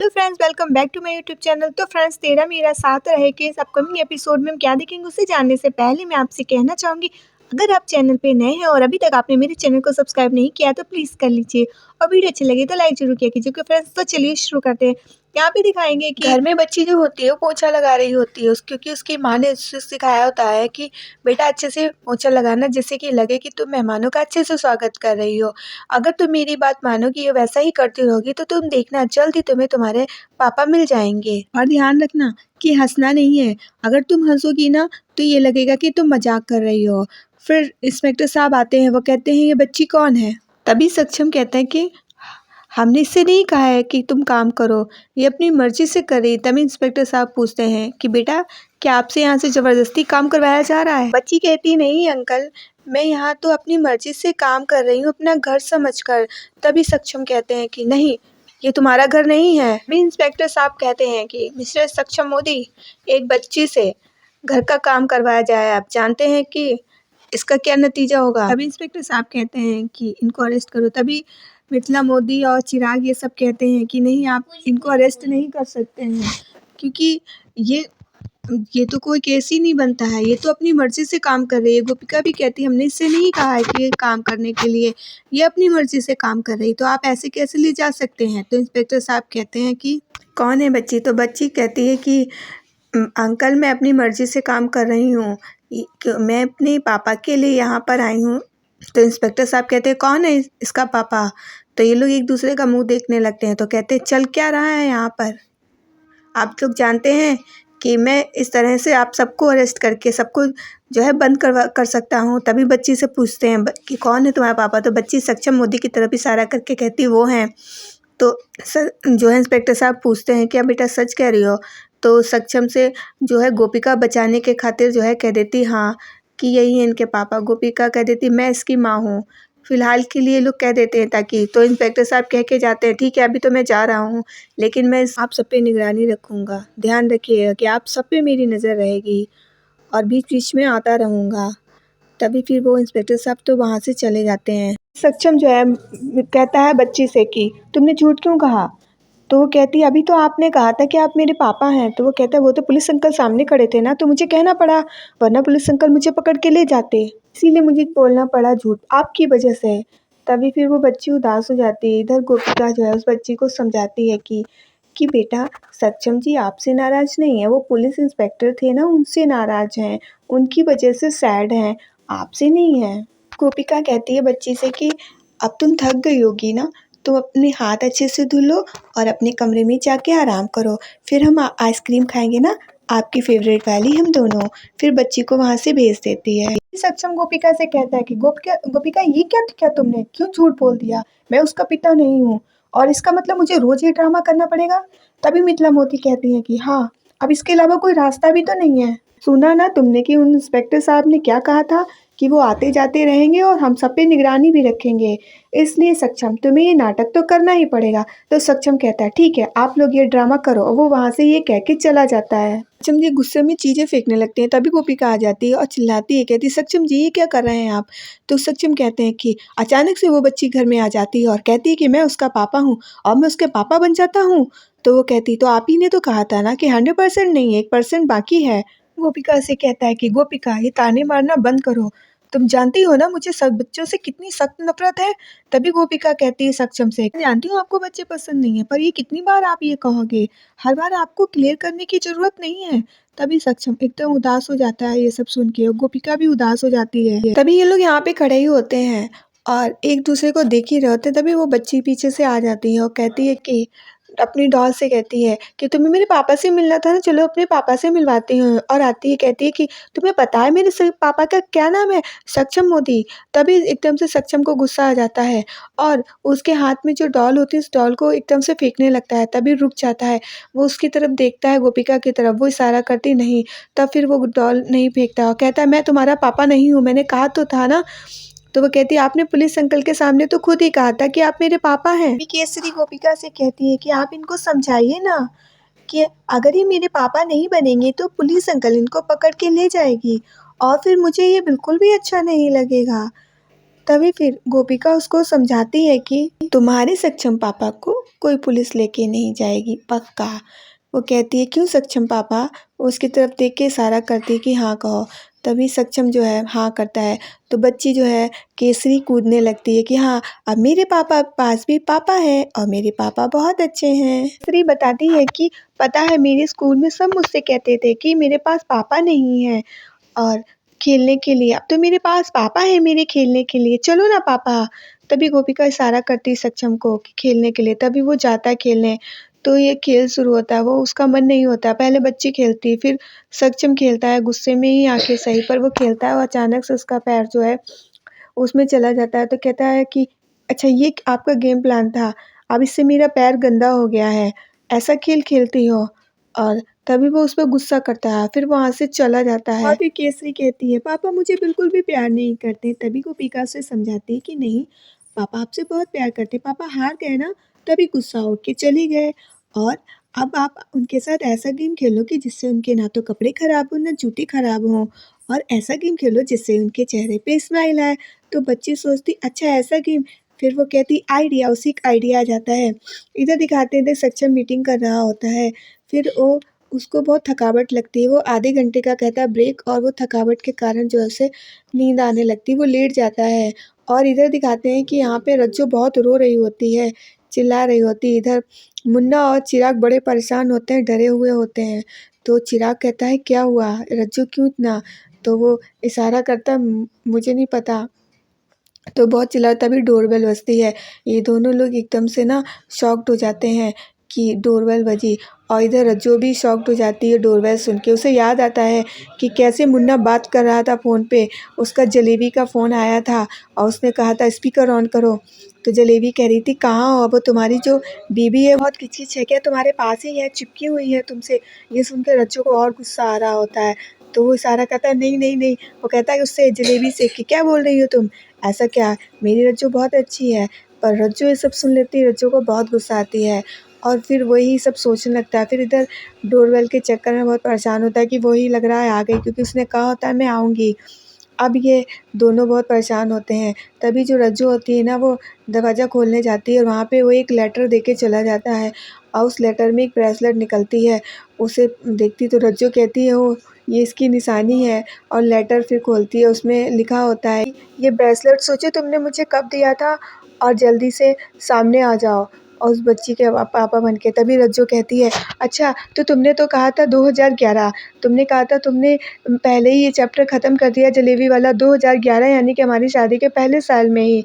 Hello friends, welcome back to my YouTube channel. तो friends, तेरा मेरा साथ रहे कि इस अपकमिंग एपिसोड में हम क्या देखेंगे उसे जानने से पहले मैं आपसे कहना चाहूँगी, अगर आप चैनल पे नए हैं और अभी तक आपने मेरे चैनल को सब्सक्राइब नहीं किया तो प्लीज़ कर लीजिए और वीडियो अच्छी लगी तो लाइक जरूर किया कीजिए। क्योंकि फ्रेंड्स, तो चलिए शुरू करते हैं। यहाँ पे दिखाएंगे कि घर में बच्ची जो होती है वो पोछा लगा रही होती है क्योंकि उसकी माँ ने उससे सिखाया होता है कि बेटा अच्छे से पोछा लगाना, जिससे कि लगे कि तुम मेहमानों का अच्छे से स्वागत कर रही हो। अगर तुम मेरी बात मानोगी या वैसा ही करती रहोगी तो तुम देखना जल्द ही तुम्हें तुम्हारे पापा मिल जाएंगे। और ध्यान रखना कि हंसना नहीं है, अगर तुम हंसोगी ना तो ये लगेगा कि तुम मजाक कर रही हो। फिर इंस्पेक्टर साहब आते हैं, वो कहते हैं ये बच्ची कौन है। तभी सक्षम कहता है कि हमने इससे नहीं कहा है कि तुम काम करो, ये अपनी मर्जी से कर रही। तभी इंस्पेक्टर साहब पूछते हैं कि बेटा, क्या आपसे यहाँ से ज़बरदस्ती काम करवाया जा रहा है। बच्ची कहती नहीं अंकल, मैं यहाँ तो अपनी मर्जी से काम कर रही हूँ, अपना घर समझकर। तभी सक्षम कहते हैं कि नहीं, ये तुम्हारा घर नहीं है। भी इंस्पेक्टर साहब कहते हैं कि मिस्टर सक्षम मोदी, एक बच्ची से घर का काम करवाया जाए, आप जानते हैं कि इसका क्या नतीजा होगा। तभी इंस्पेक्टर साहब कहते हैं कि इनको अरेस्ट करो। तभी मिथिला मोदी और चिराग ये सब कहते हैं कि नहीं, आप इनको अरेस्ट नहीं कर सकते हैं, क्योंकि ये तो कोई केस ही नहीं बनता है, ये तो अपनी मर्जी से काम कर रही है। गोपिका भी कहती है हमने इससे नहीं कहा है कि ये काम करने के लिए, ये अपनी मर्जी से काम कर रही, तो आप ऐसे कैसे ले जा सकते हैं। तो इंस्पेक्टर साहब कहते हैं कि कौन है बच्ची। तो बच्ची कहती है कि अंकल, मैं अपनी मर्जी से काम कर रही हूँ, मैं अपने पापा के लिए यहाँ पर आई हूँ। तो इंस्पेक्टर साहब कहते हैं कौन है इसका पापा। तो ये लोग एक दूसरे का मुंह देखने लगते हैं। तो कहते हैं चल क्या रहा है यहाँ पर, आप लोग जानते हैं कि मैं इस तरह से आप सबको अरेस्ट करके सबको जो है बंद कर सकता हूँ। तभी बच्ची से पूछते हैं कि कौन है तुम्हारा पापा। तो बच्ची सक्षम मोदी की तरफ इशारा करके कहती वो हैं। तो जो है इंस्पेक्टर साहब पूछते हैं क्या बेटा सच कह रही हो। तो सक्षम से जो है गोपिका बचाने के खातिर जो है कह देती हाँ कि यही है इनके पापा। गोपिका कह देती मैं इसकी माँ हूँ, फिलहाल के लिए लोग कह देते हैं ताकि। तो इंस्पेक्टर साहब कह के जाते हैं ठीक है, अभी तो मैं जा रहा हूँ, लेकिन मैं आप सब पे निगरानी रखूँगा, ध्यान रखिएगा कि आप सब पे मेरी नज़र रहेगी और बीच बीच में आता रहूँगा। तभी फिर वो इंस्पेक्टर साहब तो वहाँ से चले जाते हैं। सक्षम जो है कहता है बच्ची से कि तुमने झूठ क्यों कहा। तो वो कहती है अभी तो आपने कहा था कि आप मेरे पापा हैं। तो वो कहता है वो तो पुलिस अंकल सामने खड़े थे ना, तो मुझे कहना पड़ा, वरना पुलिस अंकल मुझे पकड़ के ले जाते, इसीलिए मुझे बोलना पड़ा झूठ आपकी वजह से। तभी फिर वो बच्ची उदास हो जाती है। इधर गोपिका जो है उस बच्ची को समझाती है कि बेटा, सक्षम जी आपसे नाराज़ नहीं है, वो पुलिस इंस्पेक्टर थे ना, उनसे नाराज़ हैं, उनकी वजह से सैड हैं, आपसे नहीं है। गोपिका कहती है बच्ची से कि अब तुम थक गई होगी ना, तो अपने हाथ अच्छे से धुल लो और अपने कमरे में जाके आराम करो, फिर हम आइसक्रीम खाएंगे ना, आपकी फेवरेट वाली, हम दोनों। फिर बच्ची को वहाँ से भेज देती है। सक्षम गोपिका से कहता है कि गोपिका गोपिका ये क्या किया तुमने, क्यों झूठ बोल दिया, मैं उसका पिता नहीं हूँ और इसका मतलब मुझे रोज ये ड्रामा करना पड़ेगा। तभी मिथिला मोदी कहती है कि हाँ, अब इसके अलावा कोई रास्ता भी तो नहीं है। सुना ना तुमने कि उन इंस्पेक्टर साहब ने क्या कहा था कि वो आते जाते रहेंगे और हम सब पे निगरानी भी रखेंगे, इसलिए सक्षम तुम्हें ये नाटक तो करना ही पड़ेगा। तो सक्षम कहता है ठीक है, आप लोग ये ड्रामा करो, और वो वहाँ से ये कह के चला जाता है। सक्षम जी गुस्से में चीज़ें फेंकने लगते हैं। तभी गोपिका आ जाती है और चिल्लाती है, कहती सक्षम जी ये क्या कर रहे हैं आप। तो सक्षम कहते हैं कि अचानक से वो बच्ची घर में आ जाती है और कहती है कि मैं उसका पापा हूँ और मैं उसके पापा बन जाता हूँ। तो वो कहती तो आप ही ने तो कहा था ना कि 100% नहीं, 1% बाकी है। गोपिका से कहता है कि गोपिका ये ताने मारना बंद करो, तुम जानती हो ना मुझे सब बच्चों से कितनी सख्त नफरत है। तभी गोपिका कहती है सक्षम से, जानती हूँ आपको बच्चे पसंद नहीं है, पर ये कितनी बार आप ये कहोगे, हर बार आपको क्लियर करने की जरूरत नहीं है। तभी सक्षम एकदम उदास हो जाता है ये सब सुन के, और गोपिका भी उदास हो जाती है। तभी ये लोग यहाँ पे खड़े ही होते हैं और एक दूसरे को देख ही रहे होते हैं। तभी वो बच्ची पीछे से आ जाती है और कहती है कि अपनी डॉल से कहती है कि तुम्हें मेरे पापा से मिलना था ना, चलो अपने पापा से मिलवाती हूँ। और आती है कहती है कि तुम्हें पता है मेरे पापा का क्या नाम है, सक्षम मोदी। तभी एकदम से सक्षम को गुस्सा आ जाता है और उसके हाथ में जो डॉल होती है उस डॉल को एकदम से फेंकने लगता है। तभी रुक जाता है, वो उसकी तरफ देखता है, गोपिका की तरफ, वो इशारा करती नहीं। तब फिर वो डॉल नहीं फेंकता और कहता है मैं तुम्हारा पापा नहीं हूँ, मैंने कहा तो था ना। तो वो कहती है आपने पुलिस अंकल के सामने तो खुद ही कहा था कि आप मेरे पापा हैं। केसरी गोपिका से कहती है कि आप इनको समझाइए ना कि अगर ये मेरे पापा नहीं बनेंगे तो पुलिस अंकल इनको पकड़ के ले जाएगी और फिर मुझे ये बिल्कुल भी अच्छा नहीं लगेगा। तभी फिर गोपिका उसको समझाती है कि तुम्हारे सक्षम पापा को कोई पुलिस लेके नहीं जाएगी, पक्का। वो कहती है क्यों सक्षम पापा? वो उसकी तरफ देख के इशारा करती है कि हाँ कहो। तभी सक्षम जो है हाँ करता है, तो बच्ची जो है केसरी कूदने लगती है कि हाँ अब मेरे पापा पास भी पापा है और मेरे पापा बहुत अच्छे हैं। केसरी बताती है कि पता है मेरे स्कूल में सब मुझसे कहते थे कि मेरे पास पापा नहीं है और खेलने के लिए, अब तो मेरे पास पापा है मेरे खेलने के लिए, चलो ना पापा। तभी गोपिका इशारा करती है सक्षम को कि खेलने के लिए, तभी वो जाता है खेलने। तो ये खेल शुरू होता है, वो उसका मन नहीं होता, पहले बच्ची खेलती है, फिर सक्षम खेलता है, गुस्से में ही आके सही, पर वो खेलता है और अचानक से उसका पैर जो है उसमें चला जाता है। तो कहता है कि अच्छा ये आपका गेम प्लान था, अब इससे मेरा पैर गंदा हो गया है, ऐसा खेल खेलती हो? और तभी वो उस पर गुस्सा करता है, फिर वहाँ से चला जाता है। और फिर केसरी कहती है पापा मुझे बिल्कुल भी प्यार नहीं करते। तभी गोपिका उसे समझाती है कि नहीं, पापा आपसे बहुत प्यार करते, पापा हार गए ना, तभी गुस्सा उठ के चले गए। और अब आप उनके साथ ऐसा गेम खेलो कि जिससे उनके ना तो कपड़े खराब हो ना जूते खराब हों, और ऐसा गेम खेलो जिससे उनके चेहरे पे स्माइल आए। तो बच्ची सोचती अच्छा ऐसा गेम, फिर वो कहती आइडिया, उसी का आइडिया आ जाता है। इधर दिखाते हैं सक्षम मीटिंग कर रहा होता है, फिर वो उसको बहुत थकावट लगती है, वो आधे घंटे का कहता है ब्रेक, और वो थकावट के कारण जो है उसे नींद आने लगती है, वो लेट जाता है। और इधर दिखाते हैं कि यहाँ पे रज्जू बहुत रो रही होती है, चिल्ला रही होती है। इधर मुन्ना और चिराग बड़े परेशान होते हैं, डरे हुए होते हैं। तो चिराग कहता है क्या हुआ रज्जू, क्यों इतना? तो वो इशारा करता है मुझे नहीं पता। तो बहुत चिल्ला, तभी डोरबेल बजती है। ये दोनों लोग एकदम से ना शॉक्ड हो जाते हैं कि डोरबेल बजी, और इधर रज्जो भी शॉक्ड हो जाती है डोरबेल सुन के। उसे याद आता है कि कैसे मुन्ना बात कर रहा था फ़ोन पे, उसका जलेबी का फ़ोन आया था और उसने कहा था स्पीकर ऑन करो। तो जलेबी कह रही थी कहाँ हो, वो तुम्हारी जो बीबी है बहुत किच-किच है क्या, तुम्हारे पास ही है, चिपकी हुई है तुमसे। ये सुन के रज्जो को और गुस्सा आ रहा होता है, तो वो इशारा करता है नहीं नहीं नहीं। वो कहता है उससे जलेबी से कि क्या बोल रही हो तुम, ऐसा क्या, मेरी रज्जू बहुत अच्छी है। पर रज्जू ये सब सुन लेती है, रज्जू को बहुत गुस्सा आती है और फिर वही सब सोचने लगता है। फिर इधर डोरबेल के चक्कर में बहुत परेशान होता है कि वही लग रहा है आ गई, क्योंकि उसने कहा होता है मैं आऊँगी। अब ये दोनों बहुत परेशान होते हैं। तभी जो रज्जू होती है ना वो दरवाज़ा खोलने जाती है और वहाँ पे वो एक लेटर दे के चला जाता है, और उस लेटर में एक ब्रेसलेट निकलती है। उसे देखती तो रज्जू कहती है ओ ये इसकी निशानी है, और लेटर फिर खोलती है, उसमें लिखा होता है ये ब्रेसलेट सोचो तुमने मुझे कब दिया था और जल्दी से सामने आ जाओ, और उस बच्ची के पापा बन के। तभी रज्जू कहती है अच्छा तो तुमने तो कहा था 2011, तुमने कहा था तुमने पहले ही ये चैप्टर ख़त्म कर दिया जलेबी वाला, 2011 यानी कि हमारी शादी के पहले साल में ही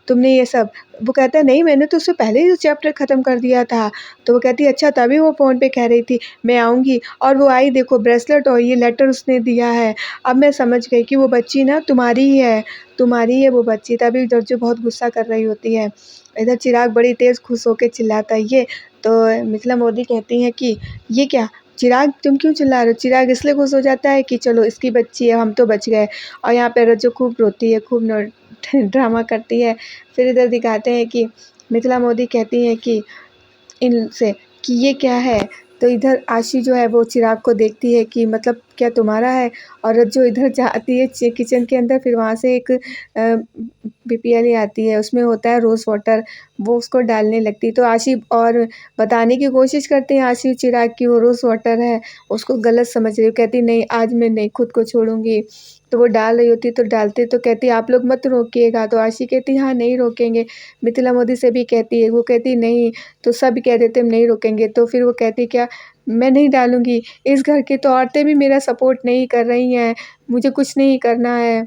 तुमने ये सब। वो कहता है नहीं मैंने तो उससे पहले ही चैप्टर ख़त्म कर दिया था। तो वो कहती है अच्छा, तभी वो फ़ोन पे कह रही थी मैं आऊँगी, और वो आई, देखो ब्रेसलेट और ये लेटर उसने दिया है। अब मैं समझ गई कि वो बच्ची ना तुम्हारी ही है, तुम्हारी है वो बच्ची। तभी रज्जू बहुत गुस्सा कर रही होती है। इधर चिराग बड़ी तेज़ खुश होकर चिल्लाता है ये। तो मिथिला मोदी कहती हैं कि ये क्या चिराग, तुम क्यों चिल्ला रहे हो? चिराग इसलिए खुश हो जाता है कि चलो इसकी बच्ची है, हम तो बच गए। और यहाँ पे रज्जू खूब रोती है, खूब ड्रामा करती है। फिर इधर दिखाते हैं कि मिथिला मोदी कहती हैं कि इनसे कि ये क्या है? तो इधर आशी जो है वो चिराग को देखती है कि मतलब क्या तुम्हारा है? और रज्जू इधर जाती है किचन के अंदर, फिर वहाँ से एक बीपीएल आती है, उसमें होता है रोज़ वाटर, वो उसको डालने लगती है। तो आशी और बताने की कोशिश करते हैं आशी चिराग की वो रोज़ वाटर है, उसको गलत समझ रही है, कहती नहीं आज मैं नहीं खुद को छोड़ूंगी। तो वो डाल रही होती, तो डालते तो कहती आप लोग मत रोकिएगा, तो आशी कहती हाँ नहीं रोकेंगे। मिथिला मोदी से भी कहती है, वो कहती नहीं, तो सब कह देते हम नहीं रोकेंगे। तो फिर वो कहती क्या मैं नहीं डालूँगी, इस घर की तो औरतें भी मेरा सपोर्ट नहीं कर रही हैं, मुझे कुछ नहीं करना है।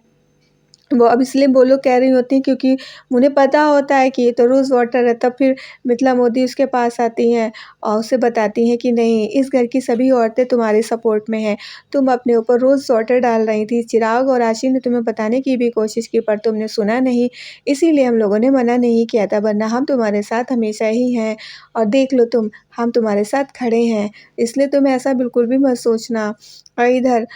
वो अब इसलिए वो लोग कह रही होती हैं क्योंकि उन्हें पता होता है कि ये तो रोज़ वाटर है। तब फिर मिथिला मोदी उसके पास आती हैं और उसे बताती हैं कि नहीं इस घर की सभी औरतें तुम्हारे सपोर्ट में हैं, तुम अपने ऊपर रोज़ वाटर डाल रही थी, चिराग और आशी ने तुम्हें बताने की भी कोशिश की पर तुमने सुना नहीं, इसीलिए हम लोगों ने मना नहीं किया था, वरना हम तुम्हारे साथ हमेशा ही हैं। और देख लो तुम, हम तुम्हारे साथ खड़े हैं, इसलिए तुम ऐसा बिल्कुल भी मत सोचना। और इधर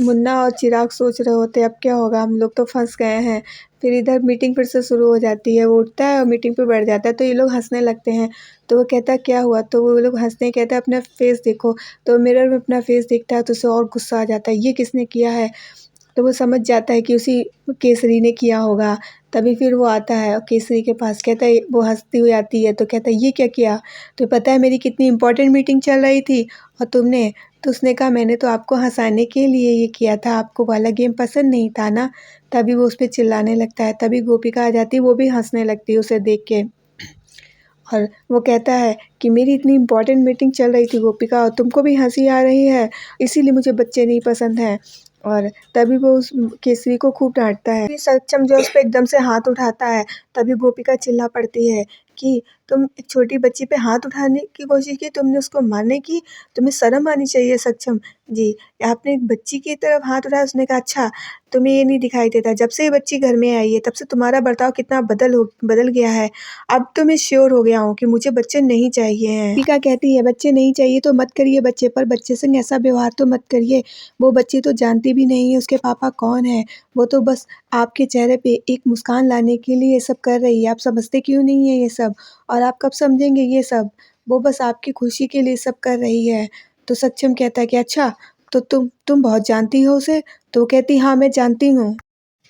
मुन्ना और चिराग सोच रहे होते अब क्या होगा, हम लोग तो फँस गए हैं। फिर इधर मीटिंग फिर से शुरू हो जाती है, वो उठता है और मीटिंग पे बैठ जाता है, तो ये लोग हँसने लगते हैं। तो वो कहता है क्या हुआ? तो वो लोग हँसते हैं, कहता है अपना फेस देखो। तो मिरर में अपना फेस देखता है तो उसे और गुस्सा आ जाता है, ये किसने किया है? तो वो समझ जाता है कि उसी केसरी ने किया होगा। तभी फिर वो आता है और केसरी के पास कहता है, वो हँसती हुई आती है तो कहता है, ये क्या किया? तो पता है मेरी कितनी इम्पोर्टेंट मीटिंग चल रही थी और तुमने? तो उसने कहा, मैंने तो आपको हँसाने के लिए ये किया था, आपको वाला गेम पसंद नहीं था ना। तभी वो उस पे चिल्लाने लगता है। तभी गोपिका आ जाती है, वो भी हँसने लगती है उसे देख के। और वो कहता है कि मेरी इतनी इम्पोर्टेंट मीटिंग चल रही थी गोपिका, और तुमको भी हँसी आ रही है, इसीलिए मुझे बच्चे नहीं पसंद हैं। और तभी वो उस केसरी को खूब डाँटता है। फिर सक्षम जो है उस पे एकदम से हाथ उठाता है। तभी गोपिका चिल्ला पड़ती है कि तुम एक छोटी बच्ची पे हाथ उठाने की कोशिश की, तुमने उसको मारने की, तुम्हें शर्म आनी चाहिए सक्षम जी। आपने एक बच्ची की तरफ हाथ उठाया। उसने कहा, अच्छा तुम्हें ये नहीं दिखाई देता, जब से ये बच्ची घर में आई है तब से तुम्हारा बर्ताव कितना बदल गया है। अब तो मैं श्योर हो गया हूँ कि मुझे बच्चे नहीं चाहिए हैं। गोपिका कहती है, बच्चे नहीं चाहिए तो मत करिए बच्चे, पर बच्चे संग ऐसा व्यवहार तो मत करिए। वो बच्ची तो जानती भी नहीं है उसके पापा कौन है। वो तो बस आपके चेहरे पे एक मुस्कान लाने के लिए ये सब कर रही है। आप समझते क्यों नहीं है ये सब? और आप कब समझेंगे ये सब? वो बस आपकी खुशी के लिए सब कर रही है। तो सक्षम कहता है कि अच्छा, तो तुम बहुत जानती हो उसे? तो वो कहती, हाँ मैं जानती हूँ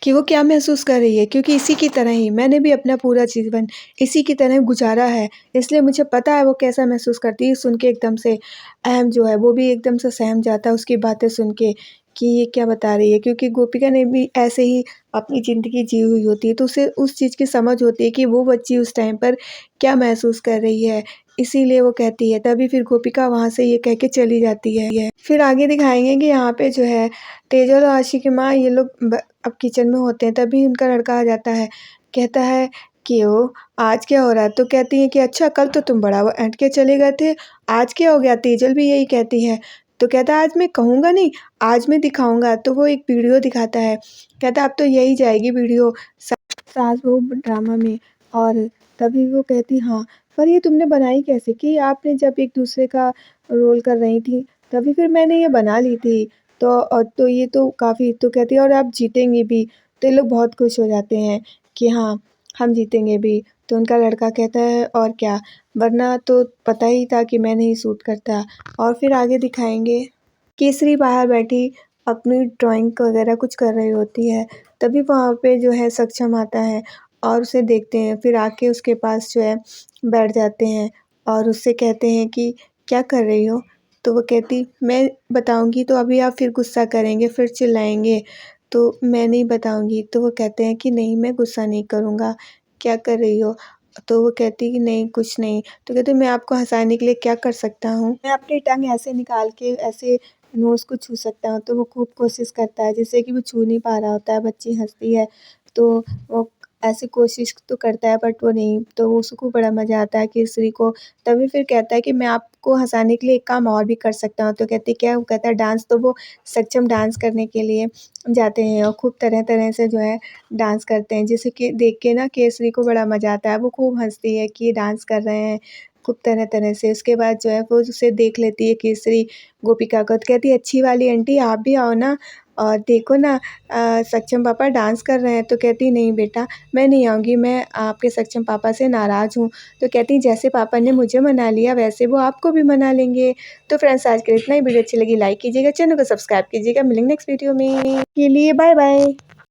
कि वो क्या महसूस कर रही है, क्योंकि इसी की तरह ही मैंने भी अपना पूरा जीवन इसी की तरह गुजारा है, इसलिए मुझे पता है वो कैसा महसूस करती है। सुन के एकदम से अहम जो है वो भी एकदम से सहम जाता है उसकी बातें सुन के कि ये क्या बता रही है, क्योंकि गोपिका ने भी ऐसे ही अपनी ज़िंदगी जी हुई होती है, तो उसे उस चीज़ की समझ होती है कि वो बच्ची उस टाइम पर क्या महसूस कर रही है, इसीलिए वो कहती है। तभी फिर गोपिका वहाँ से ये कह के चली जाती है। फिर आगे दिखाएंगे कि यहाँ पे जो है तेजल और आशी की माँ ये लोग अब किचन में होते हैं। तभी उनका लड़का आ जाता है, कहता है कि ओ आज क्या हो रहा है? तो कहती है कि अच्छा, कल तो तुम बड़ा वो ऐंठ के चले गए थे, आज क्या हो गया? तेजल भी यही कहती है। तो कहता है, आज मैं कहूँगा नहीं, आज मैं दिखाऊंगा। तो वो एक वीडियो दिखाता है, कहता है अब तो यही जाएगी वीडियो सास बहू ड्रामा में। और तभी वो कहती, हाँ पर ये तुमने बनाई कैसे? कि आपने जब एक दूसरे का रोल कर रही थी तभी फिर मैंने ये बना ली थी। तो ये तो काफ़ी, तो कहती है और आप जीतेंगे भी। तो ये लोग बहुत खुश हो जाते हैं कि हाँ हम जीतेंगे भी। तो उनका लड़का कहता है और क्या, वरना तो पता ही था कि मैं नहीं सूट करता। और फिर आगे दिखाएंगे केसरी बाहर बैठी अपनी ड्राइंग वगैरह कुछ कर रही होती है। तभी वहाँ पे जो है सक्षम आता है और उसे देखते हैं। फिर आके उसके पास जो है बैठ जाते हैं और उससे कहते हैं कि क्या कर रही हो? तो वो कहती, मैं बताऊंगी तो अभी आप फिर गुस्सा करेंगे, फिर चिल्लाएंगे, तो मैं नहीं बताऊंगी। तो वो कहते हैं कि नहीं मैं गुस्सा नहीं करूँगा, क्या कर रही हो? तो वो कहती है कि नहीं कुछ नहीं। तो कहते, मैं आपको हंसाने के लिए क्या कर सकता हूँ? मैं अपनी टंग ऐसे निकाल के ऐसे नोज़ को छू सकता हूँ। तो वो खूब कोशिश करता है, जिससे कि वो छू नहीं पा रहा होता है। बच्ची हंसती है तो वो ऐसी कोशिश तो करता है बट वो नहीं, तो उसको बड़ा मज़ा आता है केसरी को। तभी फिर कहता है कि मैं आपको हंसाने के लिए एक काम और भी कर सकता हूँ। तो कहती क्या? वो कहता है डांस। तो वो सक्षम डांस करने के लिए जाते हैं और खूब तरह-तरह से जो है डांस करते हैं, जिसे कि देख के ना केसरी को बड़ा मज़ा आता है। वो खूब हँसती है कि ये डांस कर रहे हैं खूब तरह-तरह से। उसके बाद जो है वो उसे देख लेती है केसरी गोपिका को, तो कहती है, अच्छी वाली आंटी आप भी आओ ना और देखो ना सक्षम पापा डांस कर रहे हैं। तो कहती, नहीं बेटा मैं नहीं आऊँगी, मैं आपके सक्षम पापा से नाराज़ हूँ। तो कहती, जैसे पापा ने मुझे मना लिया वैसे वो आपको भी मना लेंगे। तो फ्रेंड्स आज के लिए इतना ही। वीडियो अच्छी लगी लाइक कीजिएगा, चैनल को सब्सक्राइब कीजिएगा। मिलेंगे नेक्स्ट वीडियो में, के लिए बाय बाय।